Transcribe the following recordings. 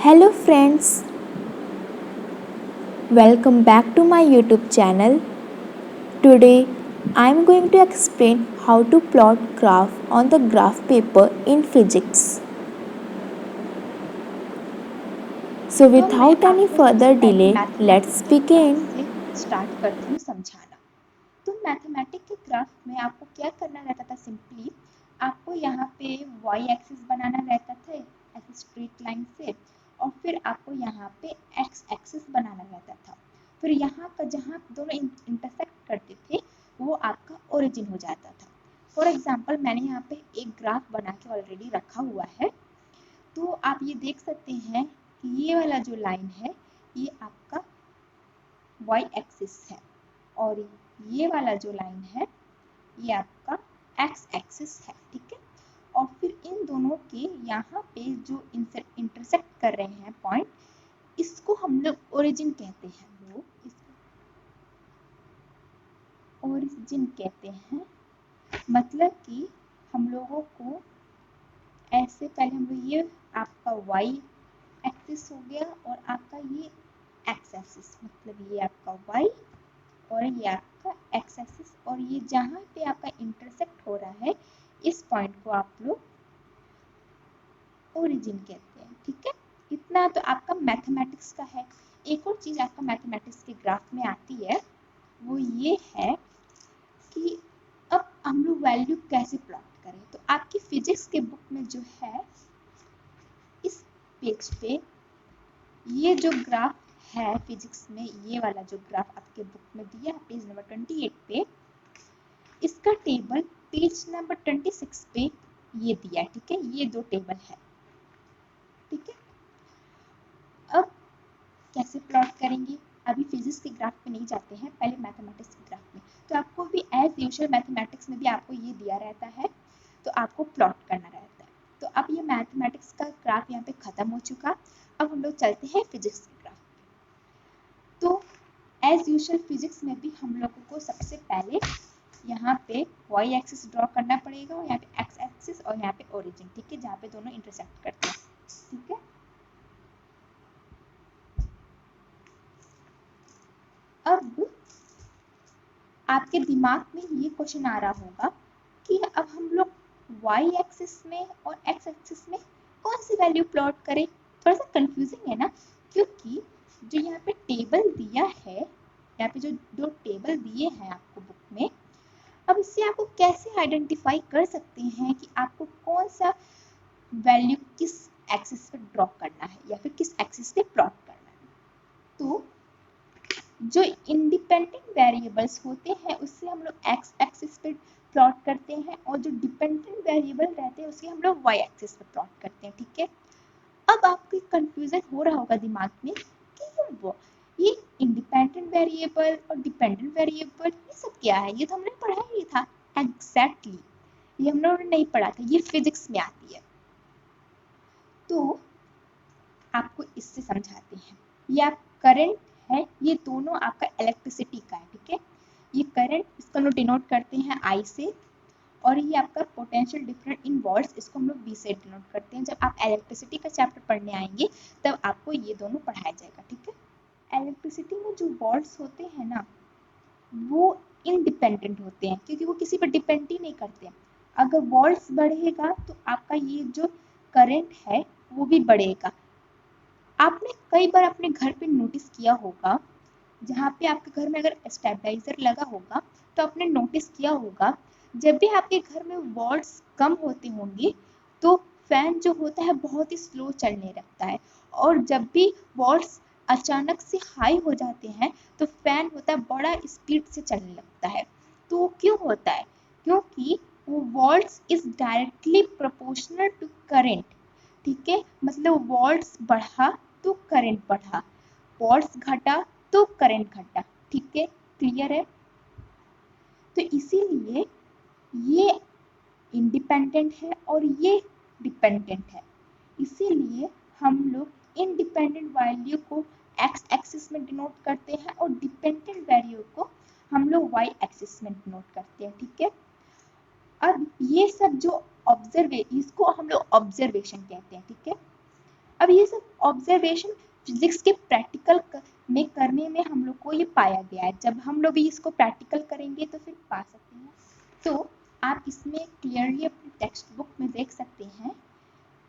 Hello friends, welcome back to my YouTube channel. Today I am going to explain how to plot graph on the graph paper in physics. So तो मैं without any आपको सबसे further पहले delay, let's mathematics के graph begin. से start करती हूँ समझाना। तो मैथमेटिक्स के ग्राफ में आपको क्या करना रहता था, सिंपली आपको यहाँ पे वाई एक्सिस बनाना रहता था ऐसे स्ट्रेट लाइन से, और फिर आपको यहाँ पे एक्स एक्सिस बनाना रहता था। फिर यहाँ का जहाँ दोनों इंटरसेक्ट करते थे वो आपका ओरिजिन हो जाता था। फॉर एग्जाम्पल मैंने यहाँ पे एक ग्राफ बना के ऑलरेडी रखा हुआ है। तो आप ये देख सकते हैं कि ये वाला जो लाइन है ये आपका y एक्सिस है, और ये वाला जो लाइन है ये आपका x एक्सिस है, ठीक है। और फिर इन दोनों के यहाँ पे जो इंटरसेक्ट कर रहे हैं पॉइंट, इसको हम लोग ओरिजिन कहते हैं। वो इसको ओरिजिन कहते हैं, मतलब कि हम लोगों को ऐसे पहले हम लोग ये आपका y एक्सिस हो गया और आपका ये x एक्सिस, मतलब ये आपका y और ये आपका x एक्सिस, और ये जहाँ पे आपका इंटरसेक्ट हो रहा है इस पॉइंट को आप लोग ओरिजिन कहते हैं, ठीक है। इतना तो आपका मैथमेटिक्स का है। एक और चीज आपका मैथमेटिक्स के ग्राफ में आती है, वो ये है कि अब हम लोग वैल्यू कैसे प्लॉट करें। तो आपकी फिजिक्स के बुक में जो है इस पेज पे ये जो ग्राफ है फिजिक्स में, ये वाला जो ग्राफ आपके बुक में दिया है पेज नंबर 28 पे, इसका टेबल पेज नंबर 26 पे ये दिया है, ठीक है। ये दो टेबल है, ठीक है। अब कैसे प्लॉट करेंगे, अभी फिजिक्स के ग्राफ पे नहीं जाते हैं, पहले मैथमेटिक्स के ग्राफ में। तो आपको भी एज यूजुअल मैथमेटिक्स में भी आपको ये दिया रहता है, तो आपको प्लॉट करना रहता है। तो अब ये मैथमेटिक्स का ग्राफ यहाँ पे खत्म हो चुका। अब हम लोग चलते हैं फिजिक्स के ग्राफ। तो एज यूजुअल फिजिक्स में भी हम लोगों को सबसे पहले यहाँ पे y एक्सिस ड्रॉ करना पड़ेगा, और यहाँ पे x एक्सिस और यहाँ पे ओरिजिन, ठीक है, जहाँ पे दोनों इंटरसेक्ट करते हैं, ठीक है। अब आपके दिमाग में ये क्वेश्चन आ रहा होगा कि अब हम लोग y एक्सिस में और x एक्सिस में कौन सी वैल्यू प्लॉट करें। थोड़ा सा कंफ्यूजिंग है ना, क्योंकि जो यहाँ पे टेबल दिया है, यहाँ पे जो दो टेबल दिए हैं आपको बुक में, अब इससे आपको कैसे आइडेंटिफाई कर सकते हैं कि आपको कौन सा वैल्यू किस एक्सिस पे ड्रॉ करना है या फिर किस एक्सिस पे प्लॉट करना है। तो जो इंडिपेंडेंट वेरिएबल्स होते हैं उससे हम लोग एक्स एक्सिस पे प्लॉट करते हैं, और जो डिपेंडेंट वेरिएबल रहते हैं उससे हम लोग वाई एक्सिस पे प्लॉट करते हैं, ठीक है। अब आपको कंफ्यूजन हो रहा होगा दिमाग में कि ये इंडिपेंडेंट वेरिएबल और डिपेंडेंट वेरिएबल ये सब क्या है, ये तो हमने पढ़ा ही था। एग्जैक्टली, ये हम लोगों ने नहीं पढ़ा था, ये फिजिक्स में आती है। तो आपको इससे समझाते हैं। ये आप करंट है, ये दोनों आपका इलेक्ट्रिसिटी का है, ठीक है। ये करंट, इसको हम लोग डिनोट करते हैं आई से, और ये आपका पोटेंशियल डिफरेंस इन वॉल्ट्स, इसको हम लोग वी से डिनोट करते हैं। जब आप इलेक्ट्रिसिटी का चैप्टर पढ़ने आएंगे तब आपको ये दोनों पढ़ाया जाएगा, ठीक है। इलेक्ट्रिसिटी में जो वॉल्ट्स होते हैं ना, वो इंडिपेंडेंट होते हैं, क्योंकि वो किसी पर डिपेंड ही नहीं करते। अगर वॉल्ट्स बढ़ेगा तो आपका ये जो करंट है वो भी बढ़ेगा। आपने कई बार अपने घर पे नोटिस किया होगा, जहाँ पे आपके घर में अगर स्टेबलाइजर लगा होगा तो आपने नोटिस किया होगा, जब भी आपके घर में वॉल्ट्स कम होते होंगे तो फैन जो होता है बहुत ही स्लो चलने लगता है, और जब भी वॉल्ट्स अचानक से हाई हो जाते हैं तो फैन होता है बड़ा स्पीड से चलने लगता है। तो वो क्यों होता है, क्योंकि वो volts is directly proportional to current, ठीक है। मतलब वॉल्ट्स बढ़ा तो करंट बढ़ा, वॉल्ट्स घटा तो करंट घटा, ठीक है, क्लियर है। तो इसीलिए ये इंडिपेंडेंट है और ये डिपेंडेंट है, इसीलिए हम लोग इंडिपेंडेंट वैल्यू को एक्स एक्सिस में डिनोट करते हैं और डिपेंडेंट वैल्यू को हम लोग वाई एक्सिस में डिनोट करते हैं, ठीक है। अब ये सब जो इसको हम लोग ऑब्जर्वेशन कहते हैं, ठीक है। अब ये सब ऑब्जर्वेशन फिजिक्स के प्रैक्टिकल में करने में हम लोग को ये पाया गया है। जब हम लोग भी इसको प्रैक्टिकल करेंगे तो फिर पा सकते हैं। तो आप इसमें क्लियरली अपनी टेक्स्ट बुक में देख सकते हैं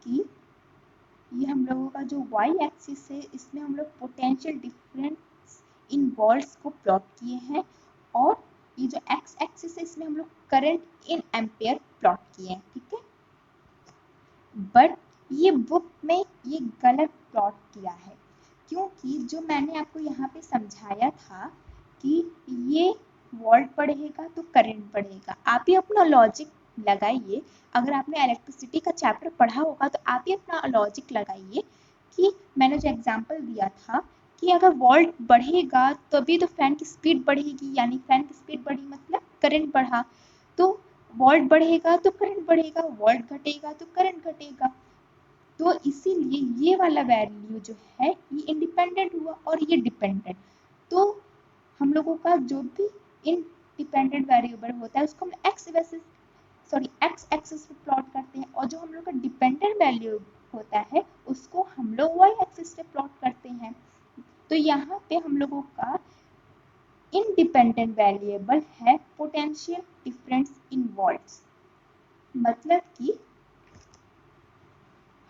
कि ये हम लोगों का जो वाई एक्सिस है, इसमें हम लोग पोटेंशियल डिफरेंस इन वोल्ट्स को प्लॉट किए हैं, और ये जो एक्स एक्सिस है, इसमें हम लोग करंट इन एम्पेयर प्लॉट किए हैं। ठीक है, बट ये बुक में ये गलत प्लॉट किया है, क्योंकि जो मैंने आपको यहाँ पे समझाया था कि ये वोल्ट बढ़ेगा तो करंट बढ़ेगा। आप ही अपना लॉजिक लगाइए। अगर आपने इलेक्ट्रिसिटी का चैप्टर पढ़ा होगा तो आप ही अपना लॉजिक लगाइए कि मैंने जो एग्जांपल दिया था कि अगर वोल्ट बढ़ेगा तभी तो फैन की स्पीड बढ़ेगी, यानी फैन की स्पीड बढ़ी मतलब करंट बढ़ा। तो वोल्ट बढ़ेगा तो करंट बढ़ेगा, वोल्ट घटेगा तो करंट घटेगा। तो इसीलिए ये वाला वैल्यू जो है ये इंडिपेंडेंट हुआ और ये डिपेंडेंट। तो हम लोगों का जो भी इंडिपेंडेंट वेरिएबल होता है उसको हम एक्स एक्सिस पे प्लॉट करते हैं, और जो हम लोग का डिपेंडेंट वैल्यू होता है उसको हम लोग वाई एक्सिस पे प्लॉट करते हैं। तो यहाँ पे हम लोगों का इंडिपेंडेंट वेरिएबल है पोटेंशियल डिफरेंस इन वोल्ट्स, मतलब कि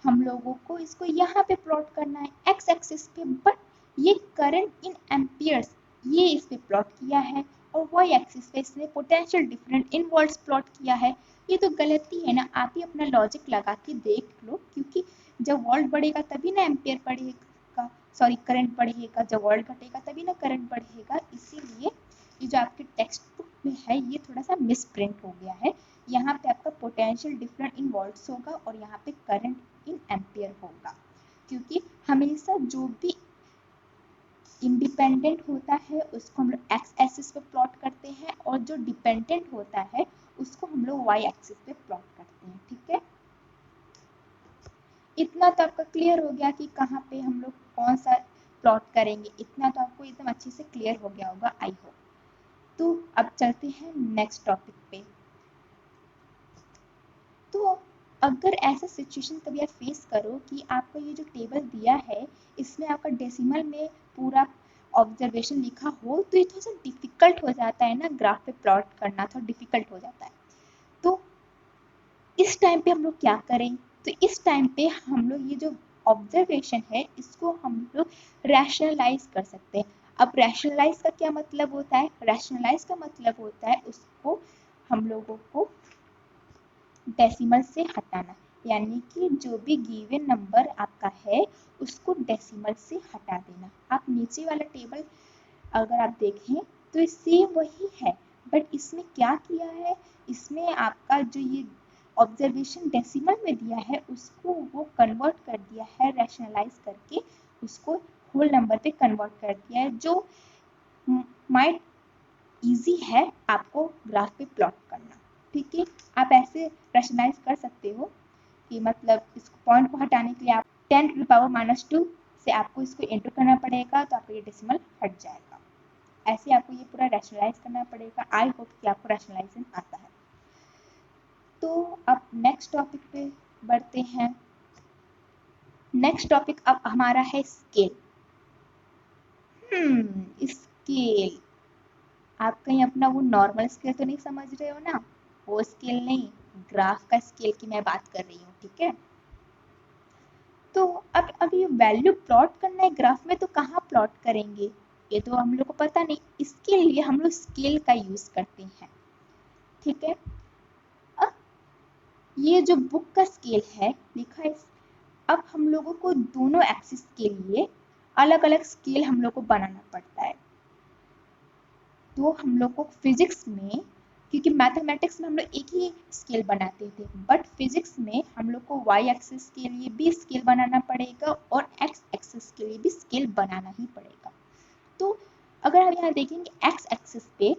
हम लोगों को इसको यहाँ पे प्लॉट करना है एक्स एक्सिस पे, बट ये करंट इन एम्पियर्स ये इस पे प्लॉट किया है, और वाई एक्सिस पे इसने potential difference in volts plot किया है। ये तो गलती है ना, आप ही अपना लॉजिक लगा के देख लो, क्योंकि जब वोल्ट बढ़ेगा तभी ना एम्पियर बढ़ेगा, सॉरी करंट बढ़ेगा, जब वोल्ट घटेगा तभी ना करंट बढ़ेगा। इसीलिए ये जो आपके टेक्स्ट बुक में है ये थोड़ा सा मिसप्रिंट हो गया है। यहाँ पे आपका पोटेंशियल डिफरेंस इन वोल्ट्स होगा और यहाँ पे करंट इन एम्पियर होगा, क्योंकि हमेशा जो भी इंडिपेंडेंट होता है उसको हम लोग एक्स एक्सिस पे प्लॉट करते हैं, और जो डिपेंडेंट होता है उसको हम लोग वाई एक्सिस पे प्लॉट करते हैं। ठीक है, इतना तो आपका क्लियर हो गया कि कहाँ पे हम लोग कौन सा प्लॉट करेंगे, इतना तो आपको एकदम अच्छे से क्लियर हो गया होगा, आई होप। तो अब चलते हैं नेक्स्ट टॉपिक पे। तो अगर ऐसा सिचुएशन कभी आप फेस करो कि आपको ये जो टेबल दिया है इसमें आपका डेसिमल में पूरा ऑब्जर्वेशन लिखा हो, तो ये थोड़ा सा डिफिकल्ट हो जाता है ना, ग्राफ पे प्लॉट करना थोड़ा डिफिकल्ट हो जाता है। तो इस टाइम पे हम लोग क्या करें? तो इस टाइम पे हम लोग ये जो ऑब्जर्वेशन है इसको हम लोग रैशनलाइज कर सकते हैं। अब रैशनलाइज का क्या मतलब होता है? रैशनलाइज का मतलब होता है उसको हम लोगों को डेसिमल से हटाना, यानी कि जो भी गिवन नंबर आपका है उसको डेसिमल से हटा देना। आप नीचे वाला टेबल अगर आप देखें तो सेम वही है, बट इसमें क्या किया है, इसमें आपका जो ये ऑब्जर्वेशन डेसिमल में दिया है उसको वो कन्वर्ट कर दिया है, रैशनलाइज करके उसको होल नंबर पे कन्वर्ट कर दिया है, जो माइट इजी है आपको ग्राफ पे प्लॉट करना। ठीक है, आप ऐसे रैशनलाइज कर सकते हो कि मतलब इस पॉइंट को हटाने के लिए आप 10⁻⁻2 से आपको इसको इंटू करना पड़ेगा, तो आपका ये डेसिमल हट जाएगा। ऐसे आपको ये पूरा रैशनलाइज करना पड़ेगा। आई होप कि आपको रैशनलाइजेशन आता है। तो अब नेक्स्ट टॉपिक पे बढ़ते हैं। नेक्स्ट टॉपिक अब हमारा है स्केल। स्केल, आप कहीं अपना वो नॉर्मल स्केल तो नहीं समझ रहे हो ना, वो स्केल नहीं, ग्राफ का स्केल की मैं बात कर रही हूँ। ठीक है, तो अब ये वैल्यू प्लॉट करना है ग्राफ में, तो कहाँ प्लॉट करेंगे ये तो हम लोग को पता नहीं, इसके लिए हम लोग स्केल का यूज करते हैं। ठीक है, अब ये जो बुक का स्केल है लिखा है, अब हम लोगों को दोनों एक्सिस के लिए अलग अलग स्केल हम लोग को बनाना पड़ता है। तो हम लोग को फिजिक्स में, क्योंकि मैथमेटिक्स में हम लोग एक ही स्केल बनाते थे, बट फिजिक्स में हम लोग को वाई एक्सिस के लिए भी स्केल बनाना पड़ेगा और एक्स एक्सिस के लिए भी स्केल बनाना ही पड़ेगा। तो अगर हम यहाँ देखेंगे एक्स एक्सिस पे,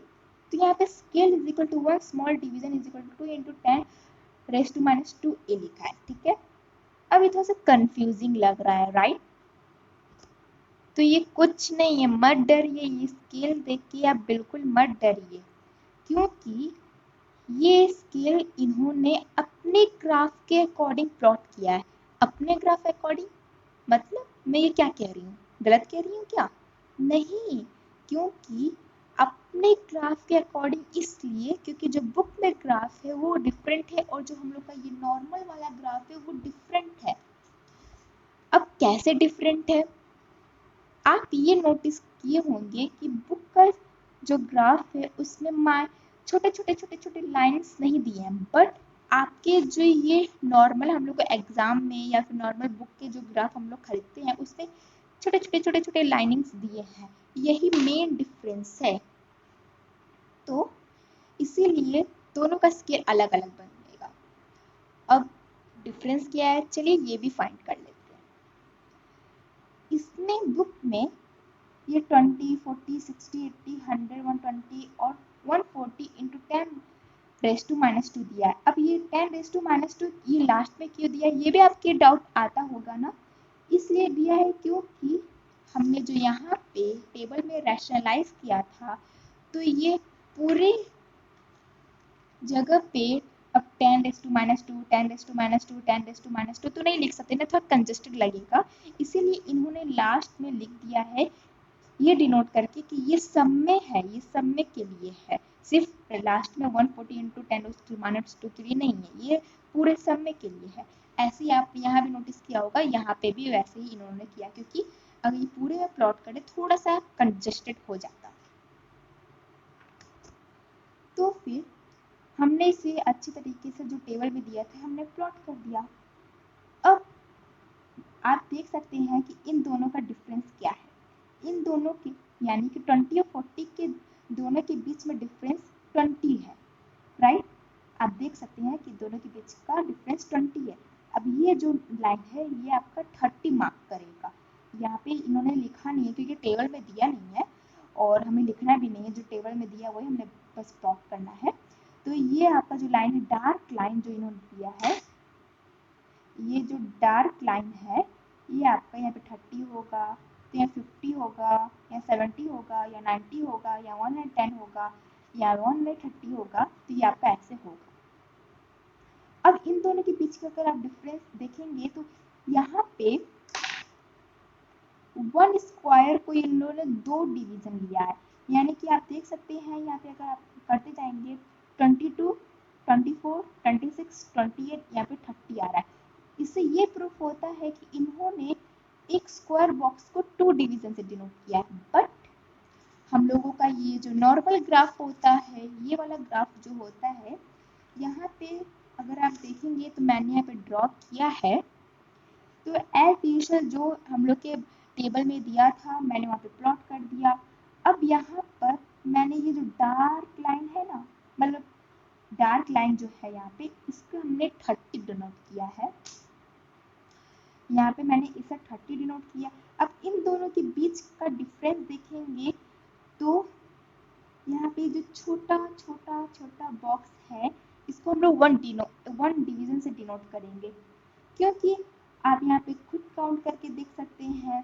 तो यहाँ पे scale is equal to 1 small division is equal to 2 into 10⁻²a लिखा है। ठीक है, अब ये थोड़ा सा कंफ्यूजिंग लग रहा है, राइट? तो ये कुछ नहीं है, मत डरिए, ये स्केल देख के आप बिल्कुल मत डरिए, क्योंकि ये स्केल इन्होंने अपने ग्राफ के अकॉर्डिंग प्लॉट किया है। अपने ग्राफ अकॉर्डिंग मतलब मैं ये क्या कह रही हूँ, गलत कह रही हूँ क्या? नहीं, क्योंकि अपने ग्राफ के अकॉर्डिंग इसलिए क्योंकि जो बुक में ग्राफ है वो डिफरेंट है और जो हम लोग का ये नॉर्मल वाला ग्राफ है वो डिफरेंट है। अब कैसे डिफरेंट है? आप ये नोटिस किए होंगे कि बुक का जो ग्राफ है उसमें छोटे छोटे छोटे छोटे लाइन्स नहीं दिए हैं, बट आपके जो ये नॉर्मल हम लोग को एग्जाम में या फिर नॉर्मल बुक के जो ग्राफ हम लोग खरीदते हैं उसमें छोटे छोटे छोटे छोटे लाइनिंग्स दिए हैं। यही मेन डिफरेंस है। तो इसीलिए दोनों का स्केल अलग अलग बनेगा। अब डिफरेंस क्या है, चलिए ये भी फाइंड कर लेते हैं। इसमें बुक में ये 20, 40, 60, 80, 100, 120 और 140 इंटू 10⁻² दिया है। अब ये 10⁻² ये लास्ट में क्यों दिया है, ये भी आपके डाउट आता होगा ना। इसलिए दिया है क्योंकि हमने जो यहाँ पे टेबल में रैशनलाइज किया था तो ये पूरे जगह पे अब 10⁻², 10⁻², 10⁻² तो नहीं लिख सकते ना, थोड़ा कंजेस्टेड लगेगा। इसीलिए इन्होंने लास्ट में लिख दिया है ये डिनोट करके कि ये सम में है, ये सम में के लिए है, सिर्फ लास्ट में 140 इंटू 10⁻² के लिए नहीं है, ये पूरे सम में के लिए है। ऐसे ही आप यहाँ भी नोटिस किया होगा, यहाँ पे भी वैसे ही इन्होंने किया, क्योंकि अगर ये पूरे में प्लॉट करें थोड़ा सा कंजेस्टेड हो जाता। तो फिर हमने इसे अच्छी तरीके से जो टेबल में दिया था हमने प्लॉट कर दिया। अब आप देख सकते हैं कि इन दोनों का डिफरेंस क्या है। इन दोनों के यानी कि 20 और 40 के दोनों के बीच में डिफरेंस 20 है, राइट। आप देख सकते हैं कि दोनों के बीच का डिफरेंस 20 है। अब ये जो लाइन है ये आपका 30 मार्क करेगा। यहाँ पे इन्होंने लिखा नहीं है क्योंकि टेबल में दिया नहीं है और हमें लिखना भी नहीं है, जो टेबल में दिया वही हमने बस प्लॉट करना है। तो ये आपका जो लाइन है, डार्क लाइन जो इन्होंने दिया है, ये जो डार्क लाइन है ये आपका यहाँ पे 30 होगा, तो यहाँ 50 होगा, या 70 होगा, या 90 होगा, या 110 होगा, या 130 होगा, तो ये आपका ऐसे होगा। अब इन दोनों के बीच का अगर आप डिफरेंस देखेंगे तो यहाँ पे 1 स्क्वायर को इन्होंने 2 डिवीजन लिया है, यानी कि आप देख सकते हैं यहाँ पे अगर आप करते जाएंगे 22, 24, 26, 28, यहाँ पे 30 आ रहा है। इससे ये प्रूफ होता है कि इन्होंने एक स्क्वायर बॉक्स को 2 डिवीजन से डिनोट किया है। बट हम लोगों का ये जो नॉर्मल ग्राफ होता है, ये वाला ग्राफ जो होता है, यहाँ पे अगर आप देखेंगे तो मैंने यहाँ पे ड्रॉ किया है, तो एज यूजुअल जो हम लोग के टेबल में दिया था मैंने वहाँ पे प्लॉट कर दिया। अब यहाँ पर मैंने ये जो डार्क लाइन है ना, मतलब डार्क लाइन जो है यहाँ पे, इसको हमने 30 डिनोट किया है। यहाँ पे मैंने इसे 30 डिनोट किया। अब इन दोनों के बीच का डिफरेंस देखेंगे तो यहाँ पे जो छोटा छोटा छोटा बॉक्स है इसको हम लोग 1 डिवीजन से डिनोट करेंगे, क्योंकि आप यहाँ पे खुद काउंट करके देख सकते हैं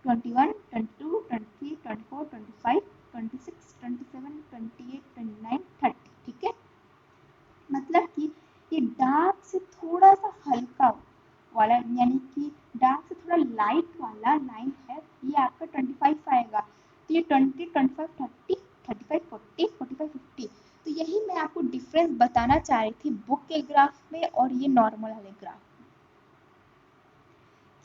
21, 22, 23, 24, 25, 26, 27, 28, 29, 30, ठीक है। मतलब कि ये डार्क से थोड़ा सा हल्का वाला यानी कि डार्क से थोड़ा लाइट वाला लाइन है, ये आपका 25 आएगा। तो ये 20, 25, 30, 35, 40, 45, 50। तो यही मैं आपको डिफरेंस बताना चाह रही थी बुक के ग्राफ में और ये नॉर्मल वाले ग्राफ में।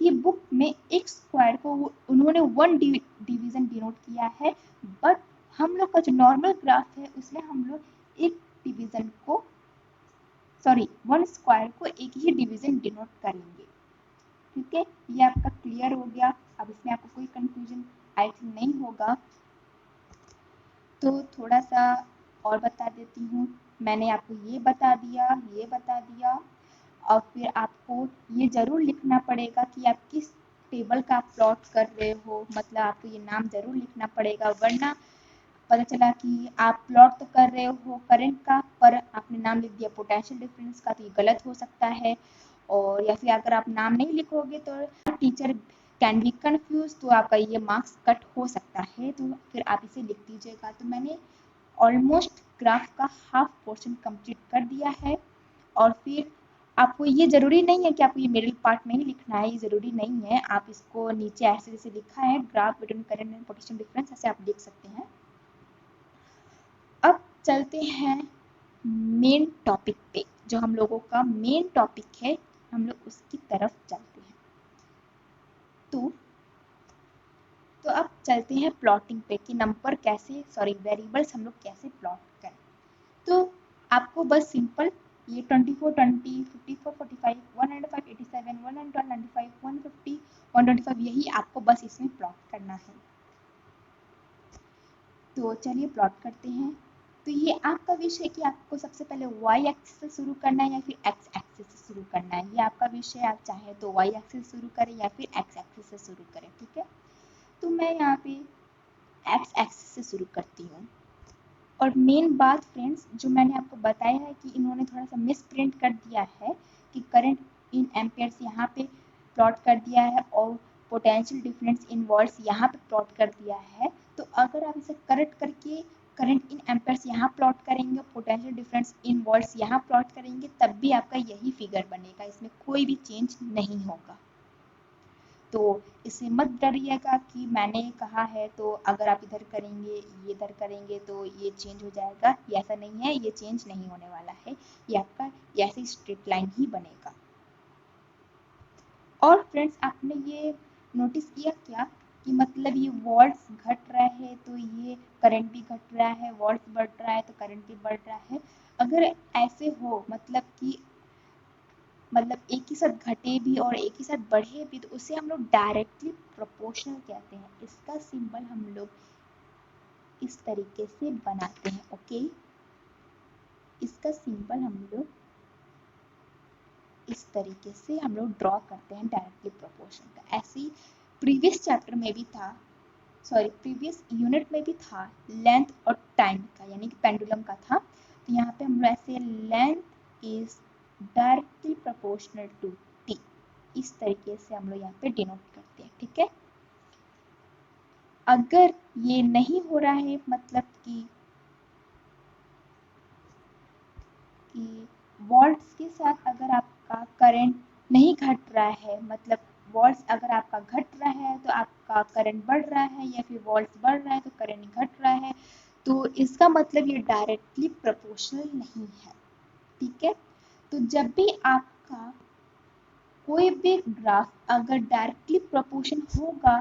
ये बुक में एक स्क्वायर को उन्होंने 1 डिवीजन डिनोट किया है, बट हम लोग का जो नॉर्मल ग्राफ है उसमें हम लोग एक डिवीजन को 1 स्क्वायर को एक ही डिवीजन डिनोट करेंगे, ठीक है। ये आपका क्लियर हो गया। अब इसमें आपको कोई कंफ्यूजन आई थिंक नहीं होगा। तो थोड़ा सा और बता देती हूँ, मैंने आपको ये बता दिया और फिर आपको ये ज़रूर लिखना पड़ेगा कि आप किस टेबल का प्लॉट कर रहे हो, मतलब आपको ये नाम ज़रूर लिखना पड़ेगा, वरना पता चला कि आप प्लॉट तो कर रहे हो करंट का पर आपने नाम लिख दिया पोटेंशियल डिफरेंस का, तो ये गलत हो सकता है। और या फिर अगर आप नाम नहीं लिखोगे तो टीचर कैन बी कन्फ्यूज, तो आपका ये मार्क्स कट हो सकता है, तो फिर आप इसे लिख दीजिएगा। तो मैंने ऑलमोस्ट ग्राफ का हाफ पोर्शन कंप्लीट कर दिया है और फिर आपको ये ज़रूरी नहीं है कि आपको ये मिडिल पार्ट में ही लिखना है, ये ज़रूरी नहीं है। आप इसको नीचे ऐसे जैसे लिखा है graph between current and potential difference, ऐसे आप लिख सकते हैं। अब चलते हैं मेन टॉपिक पे, जो हम लोगों का मेन टॉपिक है, हम लोग उसकी तरफ चलते हैं। तो अब चलते हैं प्लॉटिंग पे कि नंबर कैसे, सॉरी वेरिएबल्स हम लोग कैसे प्लॉट करें। तो आपको बस सिंपल ये 24, 20, 54, 45, 105, 87, 112, 95, 150, 125 यही आपको बस इसमें प्लॉट करना है। तो चलिए प्लॉट करते हैं। तो ये आपका विषय है कि आपको सबसे पहले y एक्सिस से शुरू करना है या फिर x एक्सिस से शुरू करना है, ये आपका विषय है। आप चाहे तो y एक्सिस से शुरू करें या फिर x एक्सिस से शुरू करें, ठीक है। तो मैं यहाँ पे x एक्सिस से शुरू करती हूँ। और मेन बात फ्रेंड्स, जो मैंने आपको बताया है कि इन्होंने थोड़ा सा मिस प्रिंट कर दिया है कि करंट इन एम्पेयर्स यहाँ पे प्लॉट कर दिया है और पोटेंशियल डिफरेंस इन वोल्ट्स यहाँ पे प्लॉट कर दिया है। तो अगर आप इसे करेक्ट करके करंट इन एम्पेयर्स यहाँ प्लॉट करेंगे, पोटेंशियल डिफरेंस इन वोल्ट्स यहाँ प्लॉट करेंगे, तब भी आपका यही फिगर बनेगा, इसमें कोई भी चेंज नहीं होगा। तो इससे मत डरिएगा कि मैंने कहा है तो अगर आप इधर करेंगे, ये इधर करेंगे तो ये चेंज हो जाएगा, ये ऐसा नहीं है, ये चेंज नहीं होने वाला है, ये आपका ऐसे स्ट्रेट लाइन ही बनेगा। और फ्रेंड्स, आपने ये नोटिस किया क्या कि मतलब ये वोल्ट्स घट रहा है तो ये करंट भी घट रहा है, वोल्ट्स बढ़ रहा है तो करंट भी बढ़ रहा है। अगर ऐसे हो मतलब एक ही साथ घटे भी और एक ही साथ बढ़े भी, तो उसे हम लोग डायरेक्टली प्रोपोर्शनल कहते हैं। इसका सिंबल हम लोग इस तरीके से बनाते हैं, ओके। इसका सिंबल हम लोग इस तरीके से हम लोग ड्रॉ करते हैं डायरेक्टली प्रोपोर्शन का। ऐसे ही प्रीवियस चैप्टर में भी था, सॉरी प्रीवियस यूनिट में भी था लेंथ और टाइम का, यानी कि पेंडुलम का था। तो यहाँ पे हम लोग ऐसे length is directly proportional to T, इस तरीके से हम लोग यहाँ पे डिनोट करते हैं, ठीक है। अगर ये नहीं हो रहा है, मतलब कि वोल्ट्स के साथ अगर आपका करंट नहीं घट रहा है, मतलब वोल्ट्स अगर आपका घट रहा है तो आपका करंट बढ़ रहा है, या फिर वोल्ट्स बढ़ रहा है तो करंट घट रहा है, तो इसका मतलब ये डायरेक्टली प्रोपोर्शनल नहीं है, ठीक है। तो जब भी आपका कोई भी ग्राफ अगर डायरेक्टली प्रोपोर्शन होगा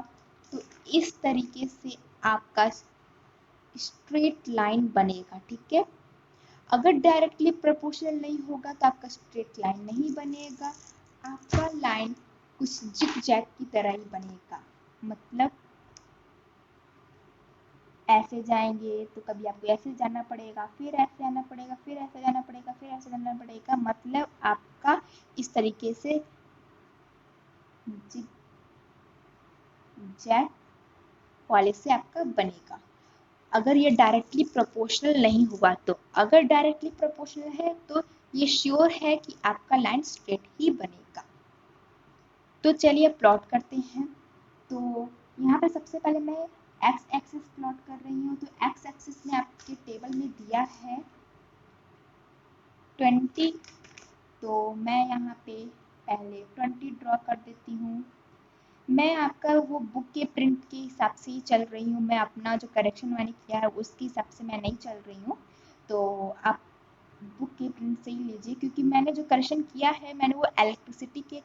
तो इस तरीके से आपका स्ट्रेट लाइन बनेगा, ठीक है। अगर डायरेक्टली प्रोपोर्शनल नहीं होगा तो आपका स्ट्रेट लाइन नहीं बनेगा, आपका लाइन कुछ जिग जैग की तरह ही बनेगा। मतलब ऐसे जाएंगे तो कभी आपको ऐसे जाना पड़ेगा, फिर ऐसे जाना पड़ेगा, फिर ऐसे जाना पड़ेगा, फिर ऐसे जाना पड़ेगा, मतलब आपका इस तरीके से जिग जैग वाले से आपका बनेगा, अगर ये डायरेक्टली प्रोपोर्शनल नहीं हुआ तो। अगर डायरेक्टली प्रोपोर्शनल है तो ये श्योर है कि आपका लाइन स्ट्रेट ही बनेगा। तो चलिए प्लॉट करते हैं। तो यहाँ पे सबसे पहले मैं एक्स एक्सिस प्लॉट कर रही हूँ। तो एक्स एक्सिस में आपके टेबल में दिया है 20, तो मैं यहाँ पे पहले 20 ड्रॉ कर देती हूँ। मैं आपका वो बुक के प्रिंट के हिसाब से ही चल रही हूँ, मैं अपना जो करेक्शन मैंने किया है उसके हिसाब से मैं नहीं चल रही हूँ। तो आप बुक के प्रिंट से ही लीजिए, क्योंकि मैंने जो करेक्शन किया है मैंने वो इलेक्ट्रिसिटी के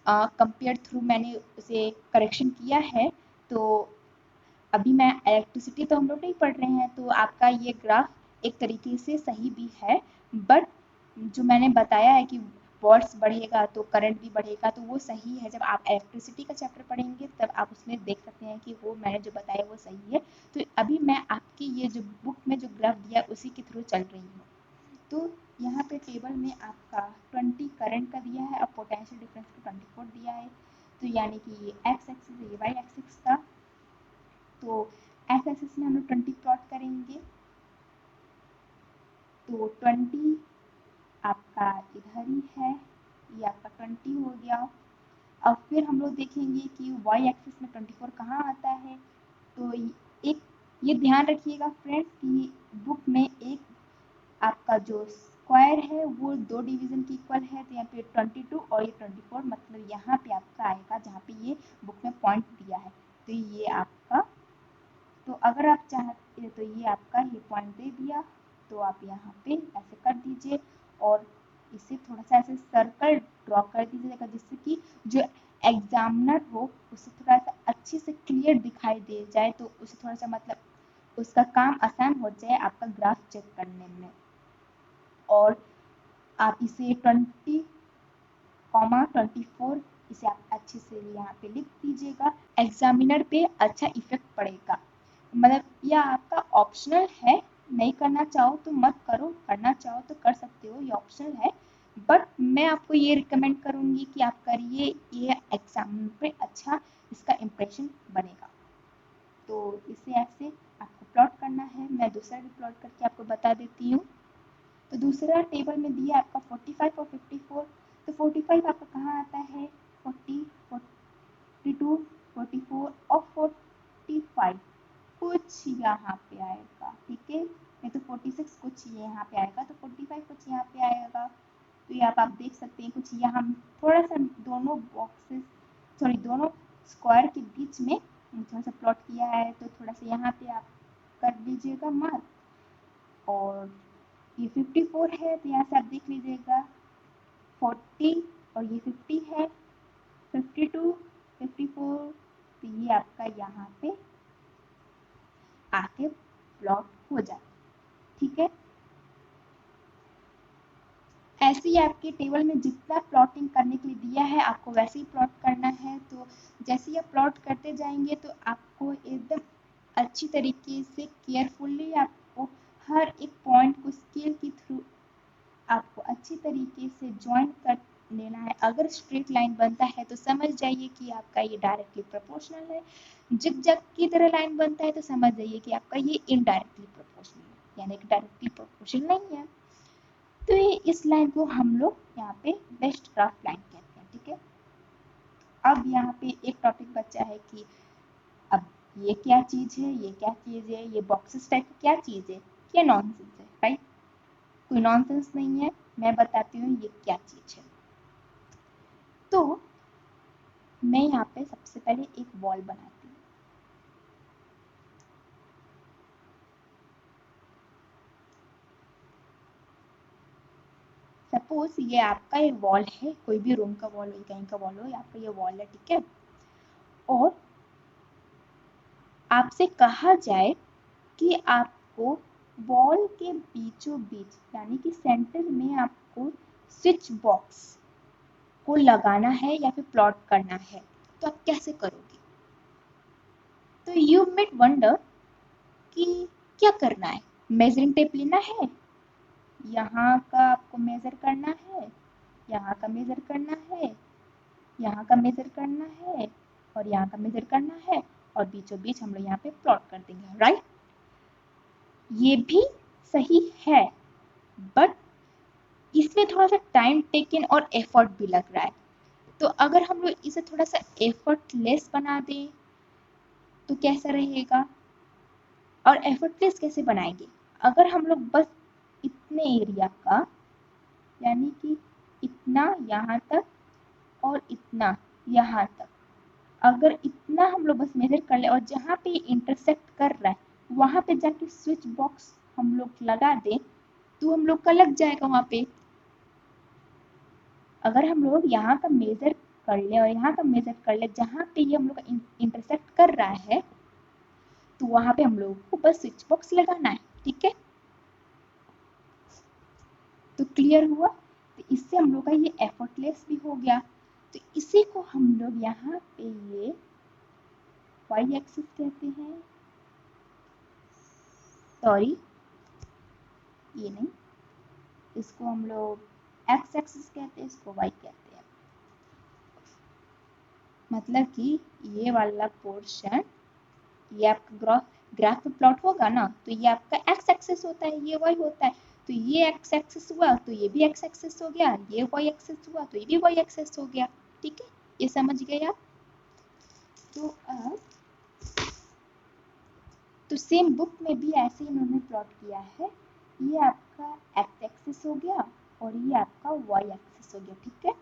कंपेयर थ्रू मैंने उसे करेक्शन किया है। तो अभी मैं इलेक्ट्रिसिटी तो हम लोग नहीं पढ़ रहे हैं, तो आपका ये ग्राफ एक तरीके से सही भी है, बट जो मैंने बताया है कि वॉट्स बढ़ेगा तो करंट भी बढ़ेगा, तो वो सही है। जब आप इलेक्ट्रिसिटी का चैप्टर पढ़ेंगे तब आप उसमें देख सकते हैं कि वो मैंने जो बताया वो सही है। तो अभी मैं आपकी ये जो बुक में जो ग्राफ दिया उसी के थ्रू चल रही हूँ। तो यहाँ पे टेबल में आपका 20 करंट का दिया है और पोटेंशियल डिफरेंस का 24 दिया है। तो यानी कि ये एक्स एक्सिस है, ये वाई एक्सिस था। तो एक्स एक्सिस में हम लोग 20 प्लॉट करेंगे। तो 20 आपका इधर ही है, ये आपका 20 हो गया। अब फिर हम लोग देखेंगे कि वाई एक्सिस में 24 कहाँ आता है। तो एक ये ध्यान रखिएगा फ्रेंड्स कि बुक में एक आपका जो स्क्वायर है वो 2 डिवीजन की इक्वल है, तो यहाँ पे 22 और ये 24, मतलब यहाँ पे आपका आएगा जहाँ पे ये बुक में पॉइंट दिया है, तो ये आपका, तो अगर आप चाहते तो ये आपका ये पॉइंट दे दिया, तो आप यहाँ पे ऐसे कर दीजिए और इसे थोड़ा सा ऐसे सर्कल ड्रॉ कर दीजिएगा, जिससे कि जो एग्जामिनर हो उसे थोड़ा सा अच्छे से क्लियर दिखाई दे जाए, तो उसे थोड़ा सा मतलब उसका काम आसान हो जाए आपका ग्राफ चेक करने में। और आप इसे 20,24 इसे आप अच्छे से यहाँ पे लिख दीजिएगा, एग्जामिनर पे अच्छा इफेक्ट पड़ेगा। मतलब यह आपका ऑप्शनल है, नहीं करना चाहो तो मत करो, करना चाहो तो कर सकते हो, ये ऑप्शनल है, बट मैं आपको ये रिकमेंड करूँगी कि आप करिए, ये एग्जाम पे अच्छा इसका इम्प्रेशन बनेगा। तो इसे ऐसे आपको प्लॉट करना है, मैं दूसरा भी प्लॉट करके आपको बता देती हूँ। तो दूसरा टेबल में दिया आपका 45 और 54, तो 45 आपका कहाँ आता है, 40, 42, 44 और 45 कुछ यहाँ पे आएगा, ठीक है, नहीं तो 46 कुछ यहाँ पे आएगा, तो 45 कुछ यहाँ पे आएगा। तो ये आप देख सकते हैं कुछ यहाँ थोड़ा सा दोनों बॉक्सेस, सॉरी दोनों स्क्वायर के बीच में थोड़ा सा प्लॉट किया है, तो थोड़ा सा यहाँ पे आप कर दीजिएगा मार्क। और ये 54 है, तो यहाँ से आप देख लीजिएगा 40 और ये 50 है, 52, 54, तो ये आपका यहाँ पे आके प्लॉट हो जाए, ठीक है। ऐसे ही आपके टेबल में जितना प्लॉटिंग करने के लिए दिया है आपको वैसे ही प्लॉट करना है। तो जैसे ही आप प्लॉट करते जाएंगे तो आपको एकदम अच्छी तरीके से केयरफुली आपको हर एक पॉइंट को स्केल के थ्रू आपको अच्छी तरीके से ज्वाइन कर लेना है। अगर स्ट्रेट लाइन बनता है तो समझ जाइए कि आपका ये डायरेक्टली प्रोपोर्शनल है, जिगजैग की तरह लाइन बनता है तो समझ जाइए कि आपका ये इनडायरेक्टली प्रोपोर्शनल है, यानी कि डायरेक्टली प्रोपोर्शनल नहीं है। तो ये इस लाइन को हम लोग यहाँ पे बेस्ट ग्राफ लाइन कहते हैं, ठीक है। अब यहाँ पे एक टॉपिक बचा है कि अब ये क्या चीज़ है, ये क्या चीज़ है, ये बॉक्सेस टाइप की क्या चीज़ है, क्या नॉनसेंस है, राइट। कोई नॉनसेंस नहीं है, मैं बताती हूँ ये क्या चीज़ है। तो मैं यहाँ पे सबसे पहले एक वॉल बनाती हूँ। सपोज ये आपका एक वॉल है, कोई भी रूम का वॉल हो, कहीं का वॉल हो, आपका ये वॉल है, ठीक है। और आपसे कहा जाए कि आपको वॉल के बीचों बीच यानी कि सेंटर में आपको स्विच बॉक्स को लगाना है या फिर प्लॉट करना है, तो आप कैसे करोगे। तो यू मिट वंडर कि क्या करना है, मेजरिंग टेप लेना है, यहाँ का आपको मेजर करना है, यहाँ का मेजर करना है, यहाँ का मेजर करना है और यहाँ का मेजर करना है, और बीचों बीच हम लोग यहाँ पे प्लॉट कर देंगे, राइट। ये भी सही है, बट इसमें थोड़ा सा टाइम टेकन और एफर्ट भी लग रहा है। तो अगर हम लोग इसे थोड़ा सा एफर्टलेस बना दें तो कैसा रहेगा। और एफर्टलेस कैसे बनाएंगे, अगर हम लोग बस इतने एरिया का यानी कि इतना यहाँ तक और इतना यहाँ तक, अगर इतना हम लोग बस मेजर कर ले और जहाँ पे इंटरसेक्ट कर रहा है वहाँ पे जाके स्विच बॉक्स हम लोग लगा दें तो हम लोग का लग जाएगा वहाँ पे। अगर हम लोग यहाँ का मेजर कर ले और यहाँ का मेजर कर ले, जहाँ पे ये हम लोग का इंटरसेक्ट कर रहा है तो वहाँ पे हम लोग को बस स्विच बॉक्स लगाना है, ठीक है। तो क्लियर हुआ, तो इससे हम लोग का ये एफर्टलेस भी हो गया। तो इसी को हम लोग यहाँ पे ये वाई एक्सिस कहते हैं, सॉरी ये नहीं, इसको हम लोग एक्स एक्सिस कहते हैं, इसको वाई कहते हैं। मतलब कि ये वाला पोर्शन ये आपका ग्राफ पे प्लॉट होगा ना, तो ये आपका एक्स एक्सिस होता है, ये वाई होता है। तो ये एक्स एक्सिस हुआ तो ये भी एक्स एक्सिस हो गया, ये वाई एक्सिस हुआ तो ये भी वाई एक्सिस हो गया, ठीक है। ये समझ गए आप। तो अब तो सेम बुक में भी ऐसे ही इन्होंने प्लॉट किया है। ये आपका आपका एक्स एक्सिस हो गया और ये आपका वाई एक्सिस हो गया, ठीक है।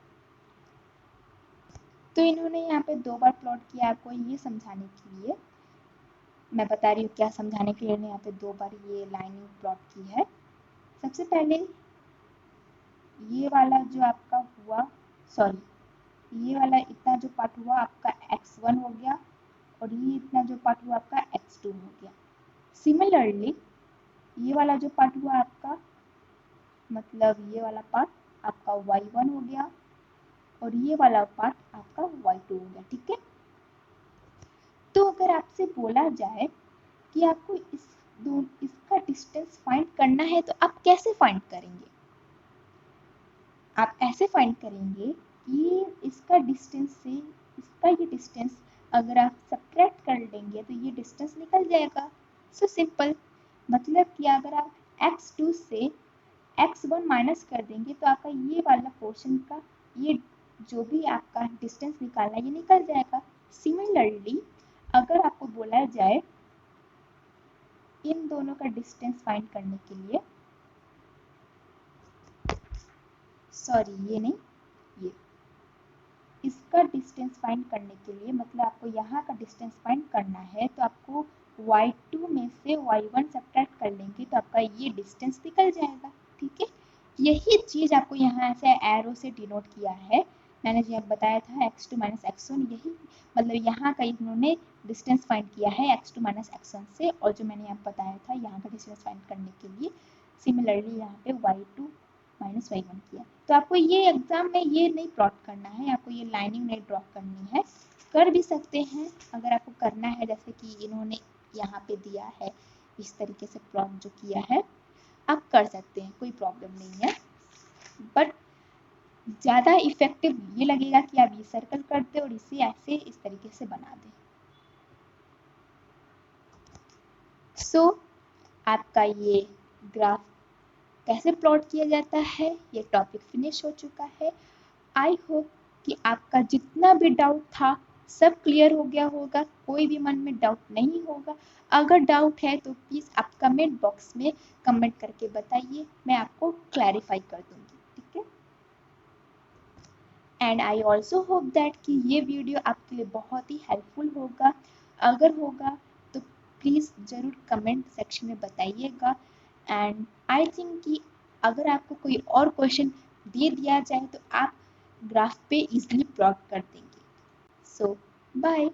तो इन्होंने यहाँ पे 2 बार प्लॉट किया आपको ये समझाने के लिए, मैं बता रही हूँ क्या समझाने के लिए यहाँ पे 2 बार ये लाइनिंग प्लॉट की है। सबसे पहले ये वाला जो आपका हुआ, सॉरी ये वाला इतना जो पार्ट हुआ आपका x1 हो गया और ये इतना जो पार्ट हुआ आपका x2 हो गया। सिमिलरली ये वाला जो पार्ट हुआ आपका, मतलब ये वाला पार्ट आपका y1 हो गया और ये वाला पार्ट आपका y2 हो गया, ठीक है। तो अगर आपसे बोला जाए कि आपको इसका डिस्टेंस फाइंड करना है तो आप कैसे फाइंड करेंगे? आप ऐसे फाइंड करेंगे कि इसका डिस्टेंस से इसका ये डिस्टेंस अगर आप सब्ट्रैक्ट कर लेंगे तो ये डिस्टेंस निकल जाएगा। सो सिंपल, मतलब कि अगर आप x2 से x1 माइनस कर देंगे तो आपका ये वाला पोर्शन का ये जो भी आपका डिस्टेंस निकालना है ये निकल जाएगा। सिमिलरली अगर आपको बोला जाए इन दोनों का डिस्टेंस फाइंड करने के लिए, सॉरी ये नहीं, ये इसका डिस्टेंस फाइंड करने के लिए मतलब आपको यहाँ का डिस्टेंस फाइंड करना है तो आपको y2 में से y1 सब्ट्रैक्ट कर लेंगे तो आपका ये डिस्टेंस निकल जाएगा, ठीक है। यही चीज आपको यहाँ से एरो से डिनोट किया है, मैंने जो बताया था x2 माइनस x1, यही मतलब यहाँ का इन्होंने डिस्टेंस फाइंड किया है x2 माइनस x1 से, और जो मैंने यहाँ बताया था यहाँ का डिस्टेंस फाइंड करने के लिए सिमिलरली यहाँ पे y2 माइनस y1 किया। तो आपको ये एग्जाम में ये नहीं प्लॉट करना है, आपको ये लाइनिंग नहीं ड्रॉ करनी है, कर भी सकते हैं अगर आपको करना है, जैसे कि इन्होंने यहाँ पे दिया है इस तरीके से प्लॉट जो किया है आप कर सकते हैं, कोई प्रॉब्लम नहीं है। बट ज़्यादा इफेक्टिव ये लगेगा कि आप ये सर्कल कर दे और इसे ऐसे इस तरीके से बना दें। सो आपका ये ग्राफ कैसे प्लॉट किया जाता है ये टॉपिक फिनिश हो चुका है। आई होप कि आपका जितना भी डाउट था सब क्लियर हो गया होगा, कोई भी मन में डाउट नहीं होगा। अगर डाउट है तो प्लीज़ आप कमेंट बॉक्स में कमेंट करके बताइए, मैं आपको क्लैरिफाई कर दूंगी, ठीक है। And I also hope that कि ये वीडियो आपके लिए बहुत ही हेल्पफुल होगा। अगर होगा तो प्लीज़ ज़रूर कमेंट सेक्शन में बताइएगा। एंड आई थिंक कि अगर आपको कोई और क्वेश्चन दे दिया जाए तो आप ग्राफ पे इजीली प्लॉट कर देंगे। सो बाय।